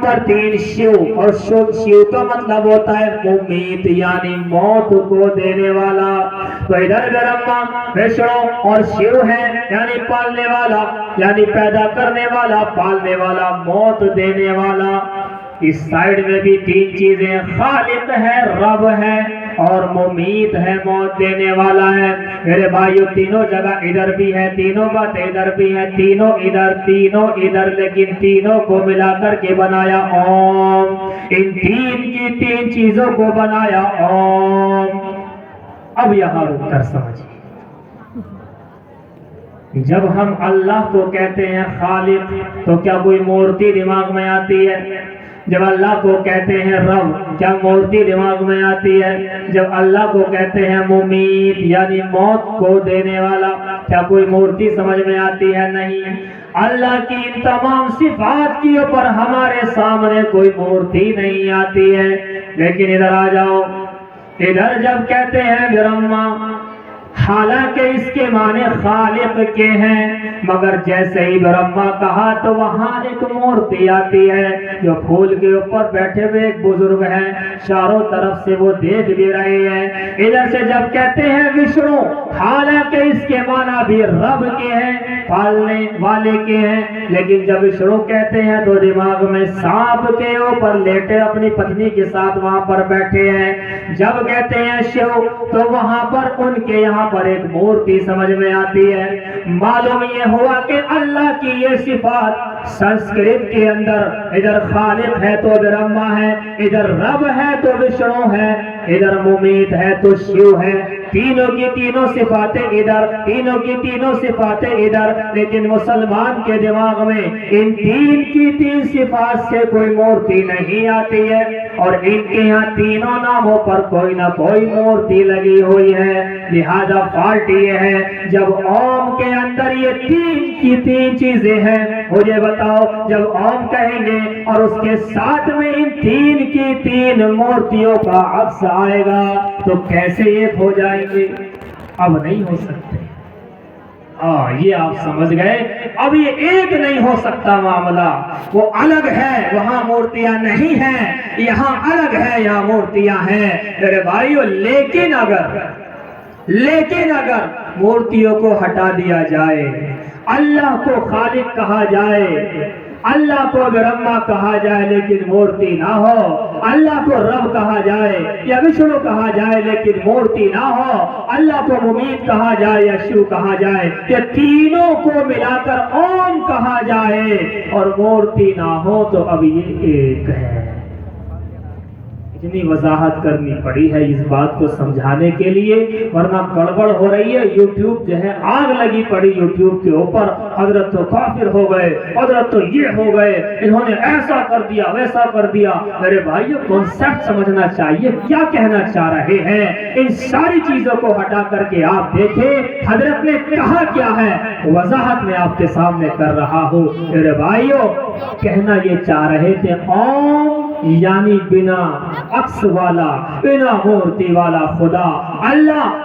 پر 3 شیو، اور شیو کا مطلب ہوتا ہے ممیت یعنی موت کو دینے والا. تو ادھر برہما وشنو اور شیو ہے یعنی پالنے والا، یعنی پیدا کرنے والا، پالنے والا، موت دینے والا. اس سائیڈ میں بھی 3 چیزیں، خالق ہے، رب ہے، اور ممیت ہے، موت دینے والا ہے. میرے بھائیو تینوں جگہ ادھر بھی ہے، تینوں باتیں ادھر بھی ہیں، تینوں ادھر، لیکن تینوں کو ملا کر کے بنایا اوم. ان 3 چیزوں کو بنایا اوم. اب یہاں رک کر سمجھیں، جب ہم اللہ کو کہتے ہیں خالق تو کیا کوئی مورتی دماغ میں آتی ہے؟ جب اللہ کو کہتے ہیں رب کیا مورتی دماغ میں آتی ہے؟ جب اللہ کو کہتے ہیں ممیت یعنی موت کو دینے والا کیا کوئی مورتی سمجھ میں آتی ہے؟ نہیں. اللہ کی ان تمام صفات کے اوپر ہمارے سامنے کوئی مورتی نہیں آتی ہے. لیکن ادھر آ جاؤ، ادھر جب کہتے ہیں برہما، حالانکہ اس کے معنی خالق کے ہیں، مگر جیسے ہی برہما کہا تو وہاں ایک مورتی آتی ہے جو پھول کے اوپر بیٹھے ہوئے ایک بزرگ ہیں، چاروں طرف سے وہ دیکھ بھی رہے ہیں. ادھر سے جب کہتے ہیں وشنو، حالانکہ اس کے معنی بھی رب کے ہیں، پالنے والے کے ہیں، لیکن جب وشنو کہتے ہیں تو دماغ میں سانپ کے اوپر لیٹے اپنی پتنی کے ساتھ وہاں پر بیٹھے ہیں. جب کہتے ہیں شیو تو وہاں پر ان کے یہاں پر ایک مورتی سمجھ میں آتی ہے. معلوم یہ ہوا کہ اللہ کی یہ صفات سنسکرت کے اندر ادھر خالق ہے تو برہما ہے، ادھر رب ہے تو وشنو ہے، ادھر ممیت ہے تو شیو ہے. تینوں کی تینوں صفاتیں ادھر، تینوں کی تینوں صفاتیں ادھر، لیکن مسلمان کے دماغ میں ان 3 کی 3 صفات سے کوئی مورتی نہیں آتی ہے، اور ان کے یہاں تینوں ناموں پر کوئی نہ کوئی مورتی لگی ہوئی ہے. لہذا فالٹ یہ ہے، جب اوم کے اندر یہ 3 کی 3 چیزیں ہیں، مجھے بتاؤ جب اوم کہیں گے اور اس کے ساتھ میں ان 3 کی 3 مورتیوں کا عکس آئے گا تو کیسے ایک ہو جائیں گے؟ اب نہیں ہو سکتے. یہ آپ سمجھ گئے، اب یہ ایک نہیں ہو سکتا معاملہ. وہ الگ ہے، وہاں مورتیاں نہیں ہیں، یہاں الگ ہے، یہاں مورتیاں ہیں. میرے بھائیو لیکن اگر مورتیوں کو ہٹا دیا جائے، اللہ کو خالق کہا جائے، اللہ کو برہما کہا جائے لیکن مورتی نہ ہو، اللہ کو رب کہا جائے یا وشنو کہا جائے لیکن مورتی نہ ہو، اللہ کو ممیت کہا جائے یا شیو کہا جائے، یہ تینوں کو ملا کر اوم کہا جائے اور مورتی نہ ہو تو اب یہ ایک ہے. اتنی وضاحت کرنی پڑی ہے اس بات کو سمجھانے کے لیے، ورنہ گڑبڑ ہو رہی ہے. یوٹیوب جو ہے آگ لگی پڑی یوٹیوب کے اوپر، حضرت تو کافر ہو گئے، حضرت تو یہ ہو گئے، انہوں نے ایسا کر دیا ویسا کر دیا. میرے بھائیو کانسیپٹ سمجھنا چاہیے، کیا کہنا چاہ رہے ہیں. ان ساری چیزوں کو ہٹا کر کے آپ دیکھیں حضرت نے کہا کیا ہے، وضاحت میں آپ کے سامنے کر رہا ہوں. میرے بھائیو کہنا یہ چاہ رہے تھے اوم یعنی بنا عکس والا، بنا مورتی والا خدا. اللہ